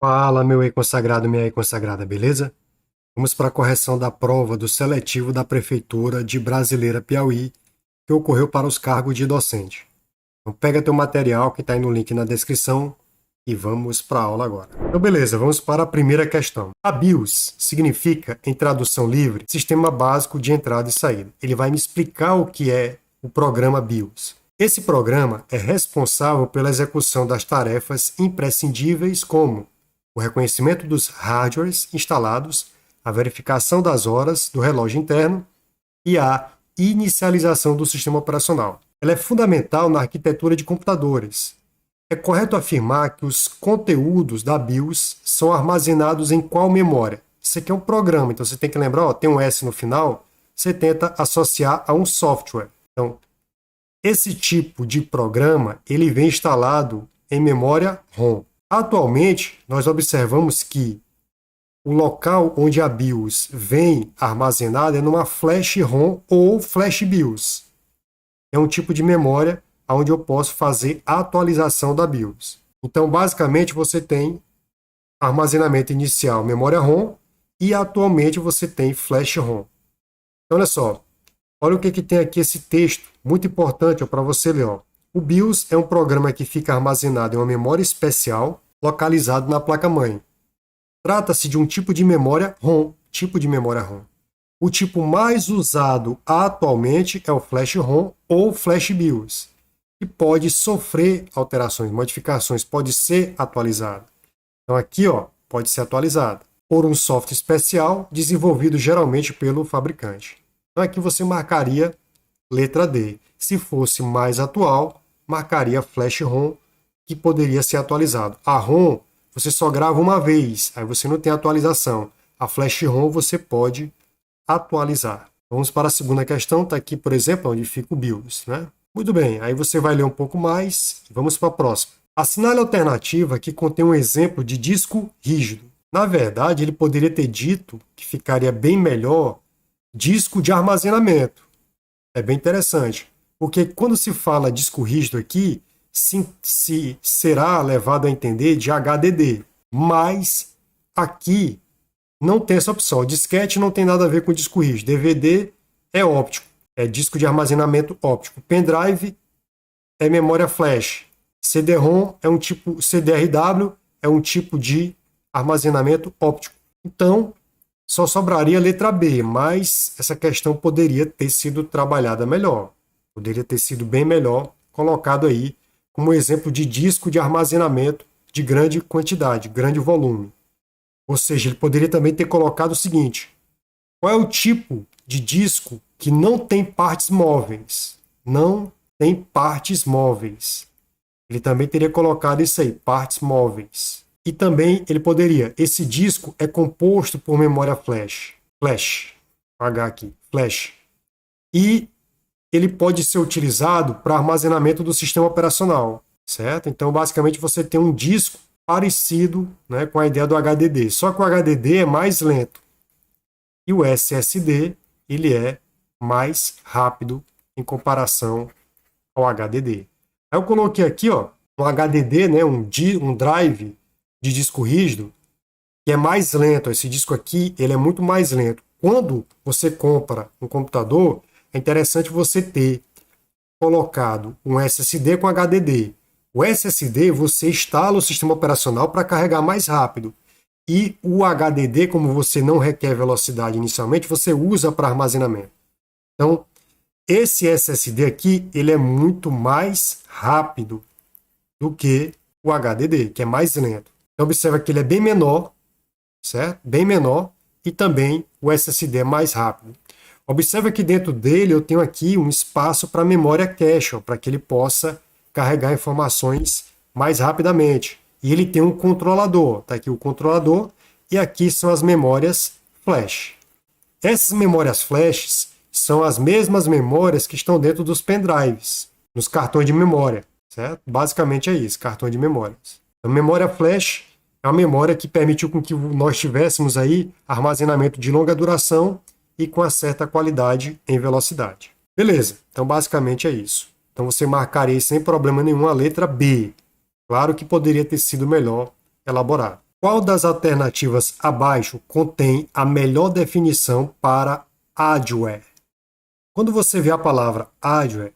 Fala, meu e-consagrado, minha e-consagrada, beleza? Vamos para a correção da prova do seletivo da Prefeitura de Brasileira, Piauí, que ocorreu para os cargos de docente. Então pega teu material que está aí no link na descrição e vamos para a aula agora. Então beleza, vamos para a primeira questão. A BIOS significa, em tradução livre, Sistema Básico de Entrada e Saída. Ele vai me explicar o que é o programa BIOS. Esse programa é responsável pela execução das tarefas imprescindíveis como o reconhecimento dos hardwares instalados, a verificação das horas do relógio interno e a inicialização do sistema operacional. Ela é fundamental na arquitetura de computadores. É correto afirmar que os conteúdos da BIOS são armazenados em qual memória? Isso aqui é um programa, então você tem que lembrar, tem um S no final, você tenta associar a um software. Então, esse tipo de programa, ele vem instalado em memória ROM. Atualmente, nós observamos que o local onde a BIOS vem armazenada é numa flash ROM ou flash BIOS. É um tipo de memória onde eu posso fazer a atualização da BIOS. Então, basicamente, você tem armazenamento inicial, memória ROM, e atualmente você tem flash ROM. Então, olha só, olha o que tem aqui esse texto, muito importante para você ler. Ó. O BIOS é um programa que fica armazenado em uma memória especial localizado na placa-mãe. Trata-se de um tipo de memória ROM. O tipo mais usado atualmente é o Flash ROM ou Flash BIOS, que pode sofrer alterações, modificações, pode ser atualizado. Então aqui, ó, pode ser atualizado por um software especial desenvolvido geralmente pelo fabricante. Então aqui você marcaria letra D. Se fosse mais atual, marcaria Flash ROM, que poderia ser atualizado. A ROM, você só grava uma vez, aí você não tem atualização. A Flash ROM você pode atualizar. Vamos para a segunda questão, está aqui, por exemplo, onde fica o BIOS. Né? Muito bem, aí você vai ler um pouco mais e vamos para a próxima. Assinale a alternativa que contém um exemplo de disco rígido. Na verdade, ele poderia ter dito que ficaria bem melhor disco de armazenamento. É bem interessante, porque quando se fala disco rígido aqui, se será levado a entender de HDD, mas aqui não tem essa opção. O disquete não tem nada a ver com disco rígido. DVD é óptico, é disco de armazenamento óptico. Pendrive é memória flash. CD-ROM é um tipo, CDRW é um tipo de armazenamento óptico. Então, só sobraria a letra B, mas essa questão poderia ter sido trabalhada melhor. Poderia ter sido bem melhor colocado aí como exemplo de disco de armazenamento de grande quantidade, grande volume. Ou seja, ele poderia também ter colocado o seguinte: qual é o tipo de disco que não tem partes móveis? Não tem partes móveis. Ele também teria colocado isso aí, partes móveis. E também ele poderia, esse disco é composto por memória flash. Flash, H aqui, flash. E ele pode ser utilizado para armazenamento do sistema operacional, certo? Então, basicamente, você tem um disco parecido, né, com a ideia do HDD, só que o HDD é mais lento. E o SSD, ele é mais rápido em comparação ao HDD. Aí eu coloquei aqui, ó, um HDD, né, um drive de disco rígido, que é mais lento. Esse disco aqui, ele é muito mais lento. Quando você compra um computador, é interessante você ter colocado um SSD com HDD. O SSD, você instala o sistema operacional para carregar mais rápido. E o HDD, como você não requer velocidade inicialmente, você usa para armazenamento. Então, esse SSD aqui, ele é muito mais rápido do que o HDD, que é mais lento. Então, observa que ele é bem menor, certo? Bem menor, e também o SSD é mais rápido. Observa que dentro dele eu tenho aqui um espaço para memória cache, para que ele possa carregar informações mais rapidamente. E ele tem um controlador. Está aqui o controlador e aqui são as memórias flash. Essas memórias flash são as mesmas memórias que estão dentro dos pendrives, nos cartões de memória. Certo? Basicamente é isso, cartão de memórias. A memória flash é uma memória que permitiu com que nós tivéssemos aí armazenamento de longa duração e com uma certa qualidade em velocidade. Beleza, então basicamente é isso. Então você marcaria sem problema nenhum a letra B. Claro que poderia ter sido melhor elaborado. Qual das alternativas abaixo contém a melhor definição para hardware? Quando você vê a palavra hardware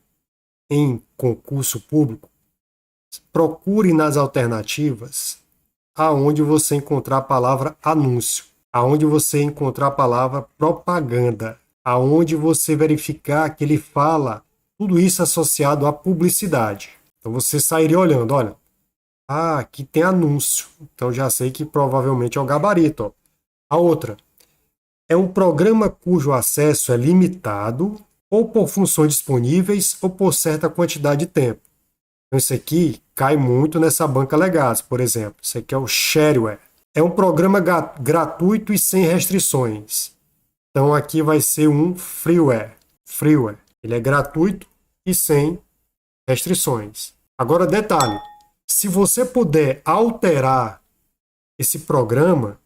em concurso público, procure nas alternativas aonde você encontrar a palavra anúncio, aonde você encontrar a palavra propaganda, aonde você verificar que ele fala tudo isso associado à publicidade. Então você sairia olhando, olha, aqui tem anúncio, então já sei que provavelmente é o gabarito. Ó. A outra é um programa cujo acesso é limitado ou por funções disponíveis ou por certa quantidade de tempo. Então, isso aqui cai muito nessa banca Legacy, por exemplo. Isso aqui é o shareware. É um programa gratuito e sem restrições. Então, aqui vai ser um freeware. Freeware. Ele é gratuito e sem restrições. Agora, detalhe. Se você puder alterar esse programa,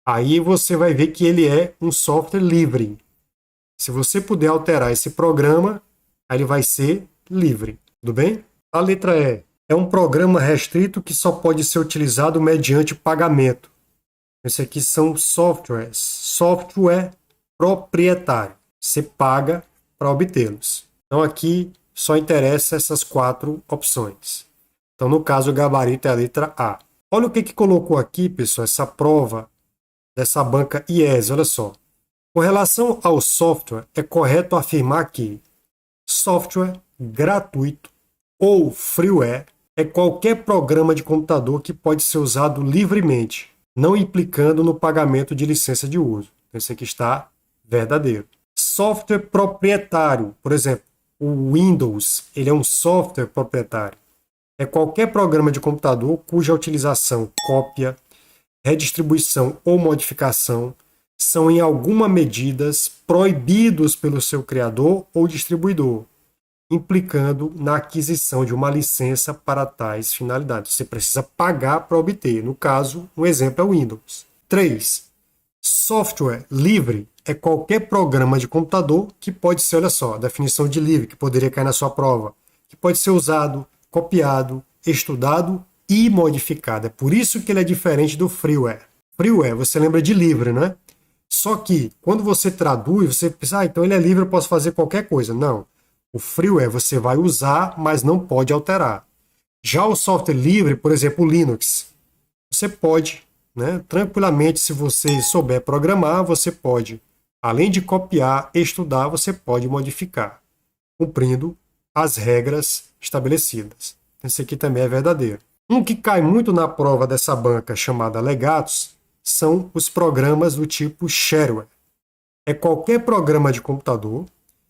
aí você vai ver que ele é um software livre. Se você puder alterar esse programa, aí ele vai ser livre. Tudo bem? A letra E é um programa restrito que só pode ser utilizado mediante pagamento. Esse aqui são softwares. Software proprietário. Você paga para obtê-los. Então aqui só interessa essas 4 opções. Então no caso o gabarito é a letra A. Olha o que colocou aqui, pessoal, essa prova dessa banca IES. Olha só. Com relação ao software, é correto afirmar que software gratuito ou freeware é qualquer programa de computador que pode ser usado livremente, não implicando no pagamento de licença de uso. Então, isso aqui está verdadeiro. Software proprietário, por exemplo, o Windows, ele é um software proprietário. É qualquer programa de computador cuja utilização, cópia, redistribuição ou modificação são em alguma medida proibidos pelo seu criador ou distribuidor, implicando na aquisição de uma licença para tais finalidades. Você precisa pagar para obter. No caso, um exemplo é o Windows. 3. Software livre é qualquer programa de computador que pode ser, olha só, a definição de livre, que poderia cair na sua prova, que pode ser usado, copiado, estudado e modificado. É por isso que ele é diferente do freeware. Freeware, você lembra de livre, né? Só que, quando você traduz, você pensa, então ele é livre, eu posso fazer qualquer coisa. Não. O freeware você vai usar, mas não pode alterar. Já o software livre, por exemplo, o Linux, você pode, né, tranquilamente, se você souber programar, você pode, além de copiar, estudar, você pode modificar, cumprindo as regras estabelecidas. Esse aqui também é verdadeiro. Um que cai muito na prova dessa banca chamada Legatus são os programas do tipo shareware. É qualquer programa de computador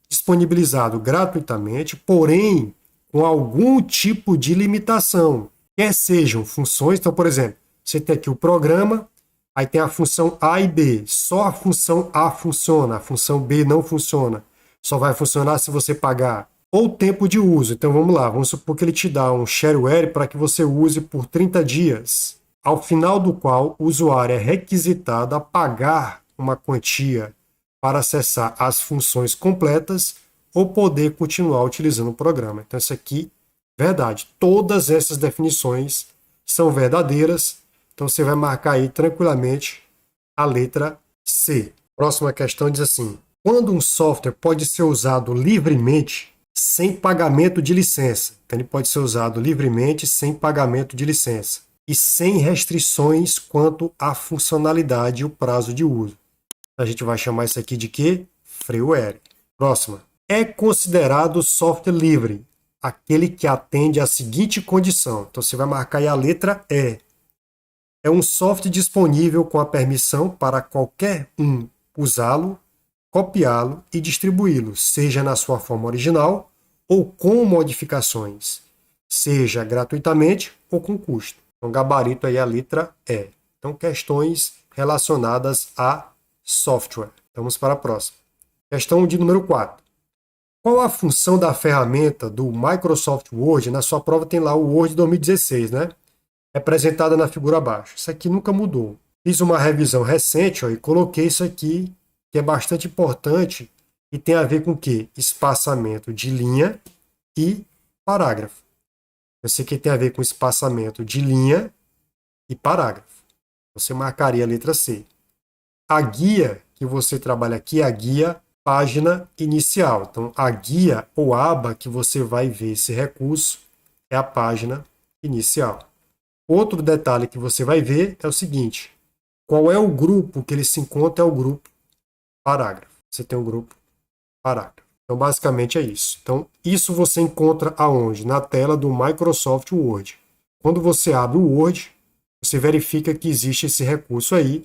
disponibilizado gratuitamente, porém com algum tipo de limitação, quer sejam funções. Então, por exemplo, você tem aqui o programa, aí tem a função A e B, só a função A funciona, a função B não funciona, só vai funcionar se você pagar. Ou tempo de uso, então vamos lá, vamos supor que ele te dá um shareware para que você use por 30 dias, ao final do qual o usuário é requisitado a pagar uma quantia para acessar as funções completas ou poder continuar utilizando o programa. Então, isso aqui, verdade. Todas essas definições são verdadeiras. Então, você vai marcar aí tranquilamente a letra C. Próxima questão diz assim: quando um software pode ser usado livremente sem pagamento de licença? Então, ele pode ser usado livremente sem pagamento de licença e sem restrições quanto à funcionalidade e o prazo de uso. A gente vai chamar isso aqui de quê? Freeware. Próxima. É considerado software livre aquele que atende à seguinte condição. Então você vai marcar aí a letra E. É um software disponível com a permissão para qualquer um usá-lo, copiá-lo e distribuí-lo, seja na sua forma original ou com modificações, seja gratuitamente ou com custo. Então gabarito aí a letra E. Então questões relacionadas a software. Vamos para a próxima. Questão de número 4. Qual a função da ferramenta do Microsoft Word? Na sua prova tem lá o Word 2016, né? Representada na figura abaixo. Isso aqui nunca mudou. Fiz uma revisão recente, ó, e coloquei isso aqui, que é bastante importante e tem a ver com o quê? Espaçamento de linha e parágrafo. Esse aqui tem a ver com espaçamento de linha e parágrafo. Você marcaria a letra C. A guia que você trabalha aqui é a guia página inicial. Então, a guia ou aba que você vai ver esse recurso é a página inicial. Outro detalhe que você vai ver é o seguinte: qual é o grupo que ele se encontra? É o grupo parágrafo. Você tem o grupo parágrafo. Então, basicamente é isso. Então, isso você encontra aonde? Na tela do Microsoft Word. Quando você abre o Word, você verifica que existe esse recurso aí,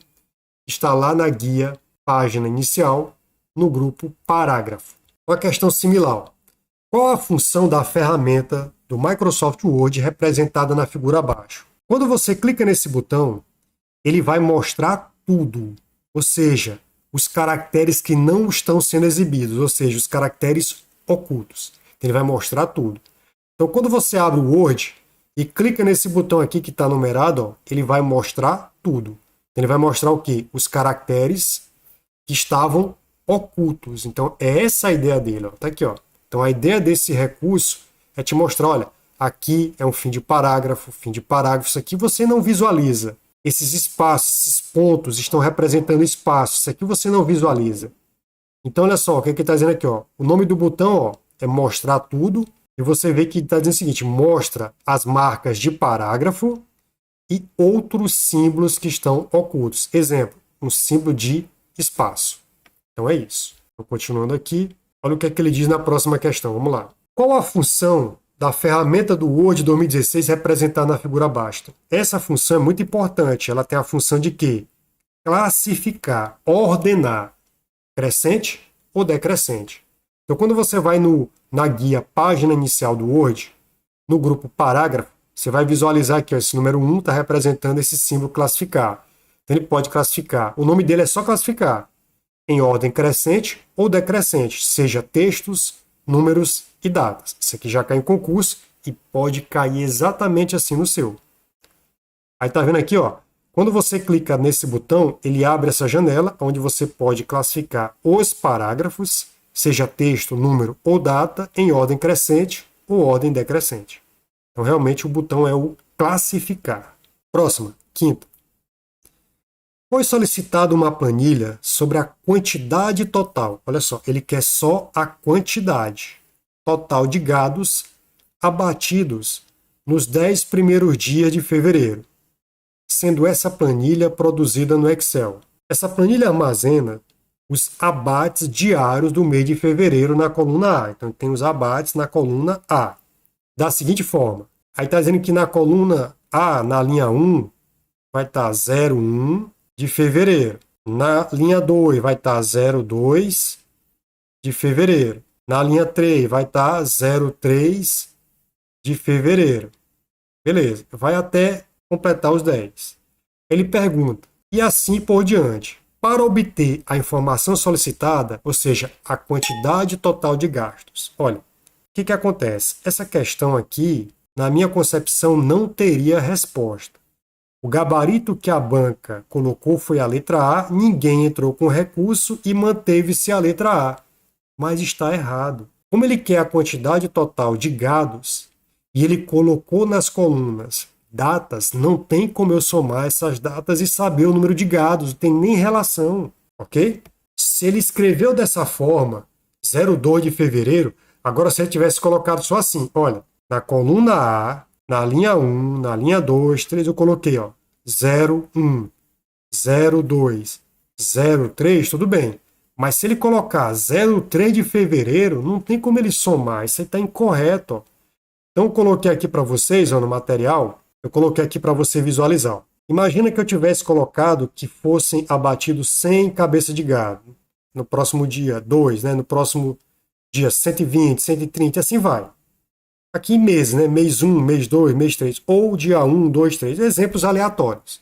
está lá na guia página inicial, no grupo parágrafo. Uma questão similar. Qual a função da ferramenta do Microsoft Word representada na figura abaixo? Quando você clica nesse botão, ele vai mostrar tudo, ou seja, os caracteres que não estão sendo exibidos, ou seja, os caracteres ocultos. Ele vai mostrar tudo. Então, quando você abre o Word e clica nesse botão aqui que está numerado, ó, ele vai mostrar tudo. Ele vai mostrar o quê? Os caracteres que estavam ocultos. Então, é essa a ideia dele. Ó. Tá aqui, ó. Então, a ideia desse recurso é te mostrar, olha, aqui é um fim de parágrafo, isso aqui você não visualiza. Esses espaços, esses pontos estão representando espaços, isso aqui você não visualiza. Então, olha só, o que ele está dizendo aqui, ó. O nome do botão, ó, é mostrar tudo, e você vê que está dizendo o seguinte, mostra as marcas de parágrafo e outros símbolos que estão ocultos. Exemplo, um símbolo de espaço. Então é isso. Então, continuando aqui, olha o que é que ele diz na próxima questão. Vamos lá. Qual a função da ferramenta do Word 2016 representada na figura abaixo? Essa função é muito importante. Ela tem a função de quê? Classificar, ordenar, crescente ou decrescente. Então, quando você vai na guia página inicial do Word, no grupo parágrafo, você vai visualizar aqui, ó, esse número 1 está representando esse símbolo classificar. Então, ele pode classificar. O nome dele é só classificar em ordem crescente ou decrescente, seja textos, números e datas. Isso aqui já cai em concurso e pode cair exatamente assim no seu. Aí tá vendo aqui, ó, quando você clica nesse botão, ele abre essa janela onde você pode classificar os parágrafos, seja texto, número ou data, em ordem crescente ou ordem decrescente. Então, realmente, o botão é o classificar. Próxima, quinta. Foi solicitada uma planilha sobre a quantidade total. Olha só, ele quer só a quantidade total de gados abatidos nos 10 primeiros dias de fevereiro, sendo essa planilha produzida no Excel. Essa planilha armazena os abates diários do mês de fevereiro na coluna A. Então, tem os abates na coluna A. Da seguinte forma, aí está dizendo que na coluna A, na linha 1, vai estar 01 de fevereiro. Na linha 2 vai estar 02 de fevereiro. Na linha 3 vai estar 03 de fevereiro. Beleza, vai até completar os 10. Ele pergunta, e assim por diante. Para obter a informação solicitada, ou seja, a quantidade total de gastos. Olha, o que acontece? Essa questão aqui, na minha concepção, não teria resposta. O gabarito que a banca colocou foi a letra A, ninguém entrou com recurso e manteve-se a letra A. Mas está errado. Como ele quer a quantidade total de gados e ele colocou nas colunas datas, não tem como eu somar essas datas e saber o número de gados, não tem nem relação, ok? Se ele escreveu dessa forma, 02 de fevereiro, agora se ele tivesse colocado só assim, olha, na coluna A, na linha 1, na linha 2, 3, eu coloquei, ó, 01, 02, 03, tudo bem. Mas se ele colocar 03 de fevereiro, não tem como ele somar, isso aí está incorreto, ó. Então eu coloquei aqui para vocês, ó, no material, eu coloquei aqui para você visualizar. Ó. Imagina que eu tivesse colocado que fossem abatidos 100 cabeças de gado. No próximo dia 2, né? No próximo dia 120, 130, assim vai. Aqui em meses, né? Mês 1, mês 2, mês 3, ou dia 1, 2, 3, exemplos aleatórios.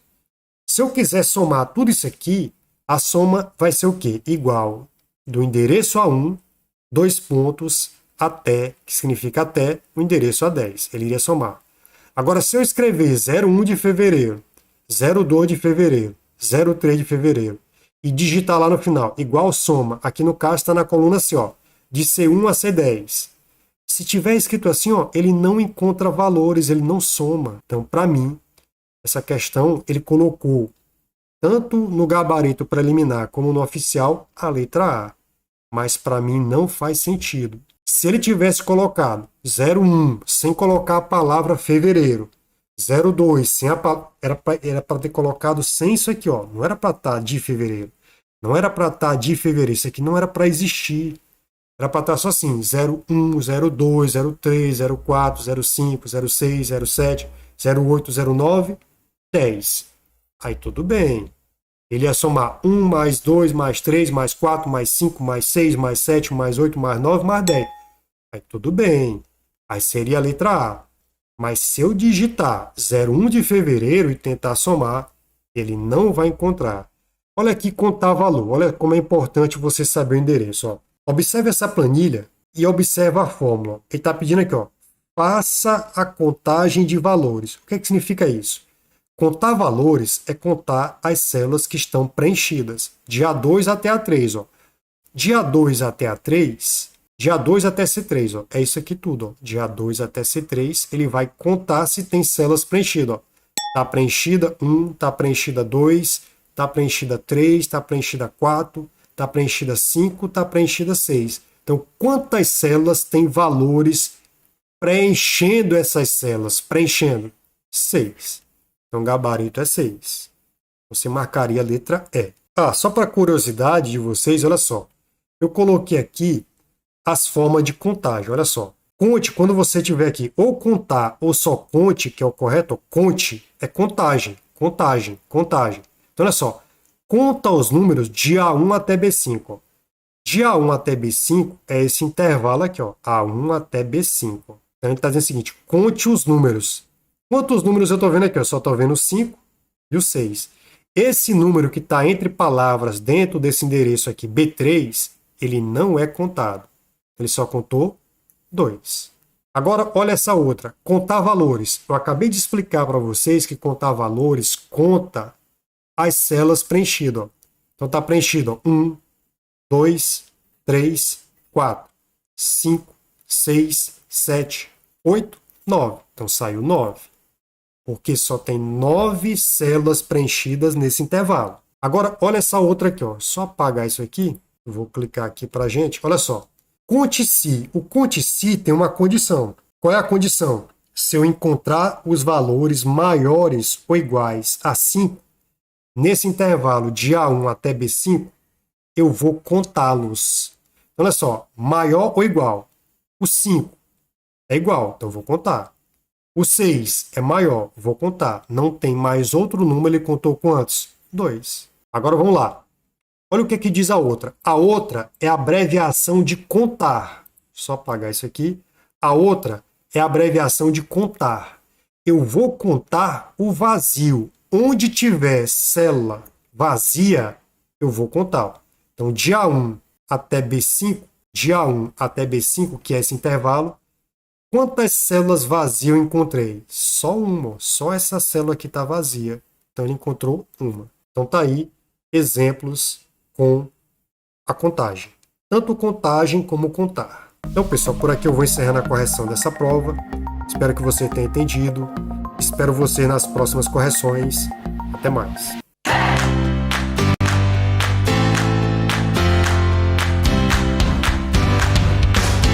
Se eu quiser somar tudo isso aqui, a soma vai ser o quê? Igual do endereço A1, 2 pontos, até, que significa até, o endereço A10. Ele iria somar. Agora, se eu escrever 01 de fevereiro, 02 de fevereiro, 03 de fevereiro, e digitar lá no final, igual soma, aqui no caso está na coluna assim, ó, de C1 a C10. Se tiver escrito assim, ó, ele não encontra valores, ele não soma. Então, para mim, essa questão, ele colocou tanto no gabarito preliminar como no oficial, a letra A. Mas para mim não faz sentido. Se ele tivesse colocado 01 sem colocar a palavra fevereiro, 02 sem era para ter colocado sem isso aqui, ó. Não era para estar de fevereiro. Não era para estar de fevereiro. Isso aqui não era para existir. Era para estar só assim: 01, 02, 03, 04, 05, 06, 07, 08, 09, 10. Aí tudo bem. Ele ia somar 1 mais 2 mais 3 mais 4 mais 5 mais 6 mais 7 mais 8 mais 9 mais 10. Aí tudo bem. Aí seria a letra A. Mas se eu digitar 01 de fevereiro e tentar somar, ele não vai encontrar. Olha aqui contar valor. Olha como é importante você saber o endereço. Ó. Observe essa planilha e observe a fórmula. Ele está pedindo aqui, ó, faça a contagem de valores. O que significa isso? Contar valores é contar as células que estão preenchidas, de A2 até A3. Ó. De A2 até A3, de A2 até C3, ó, é isso aqui tudo. Ó. De A2 até C3, ele vai contar se tem células preenchidas. Está preenchida 1, está preenchida 2, está preenchida 3, está preenchida 4, está preenchida 5, está preenchida 6. Então, quantas células tem valores preenchendo essas células? Preenchendo 6. Então, gabarito é 6. Você marcaria a letra E. Só para curiosidade de vocês, olha só. Eu coloquei aqui as formas de contagem, olha só. Conte, quando você tiver aqui ou contar ou só conte, que é o correto, conte é contagem, contagem, contagem. Então, olha só. Conta os números de A1 até B5. Ó. De A1 até B5 é esse intervalo aqui, ó, A1 até B5. Então, a gente está dizendo o seguinte, conte os números. Quantos números eu estou vendo aqui? Eu só estou vendo o 5 e o 6. Esse número que está entre palavras dentro desse endereço aqui, B3, ele não é contado. Ele só contou 2. Agora, olha essa outra. Contar valores. Eu acabei de explicar para vocês que contar valores conta as células preenchidas. Ó. Então, está preenchido 1, 2, 3, 4, 5, 6, 7, 8, 9. Então, saiu 9. Porque só tem 9 células preenchidas nesse intervalo. Agora, olha essa outra aqui. Ó. Só apagar isso aqui. Eu vou clicar aqui para a gente. Olha só. Conte-se. O conte-se tem uma condição. Qual é a condição? Se eu encontrar os valores maiores ou iguais a 5, nesse intervalo de A1 até B5, eu vou contá-los. Então, olha só. Maior ou igual? O 5 é igual, então eu vou contar. O 6 é maior, vou contar. Não tem mais outro número, ele contou quantos? 2. Agora vamos lá. Olha o que diz a outra. A outra é a abreviação de contar. Só apagar isso aqui. A outra é a abreviação de contar. Eu vou contar o vazio. Onde tiver célula vazia, eu vou contar. Então, de A1 até B5, de A1 até B5, que é esse intervalo, quantas células vazias eu encontrei? Só uma, só essa célula aqui está vazia. Então, ele encontrou uma. Então, tá aí exemplos com a contagem. Tanto contagem como contar. Então, pessoal, por aqui eu vou encerrando a correção dessa prova. Espero que você tenha entendido. Espero você nas próximas correções. Até mais.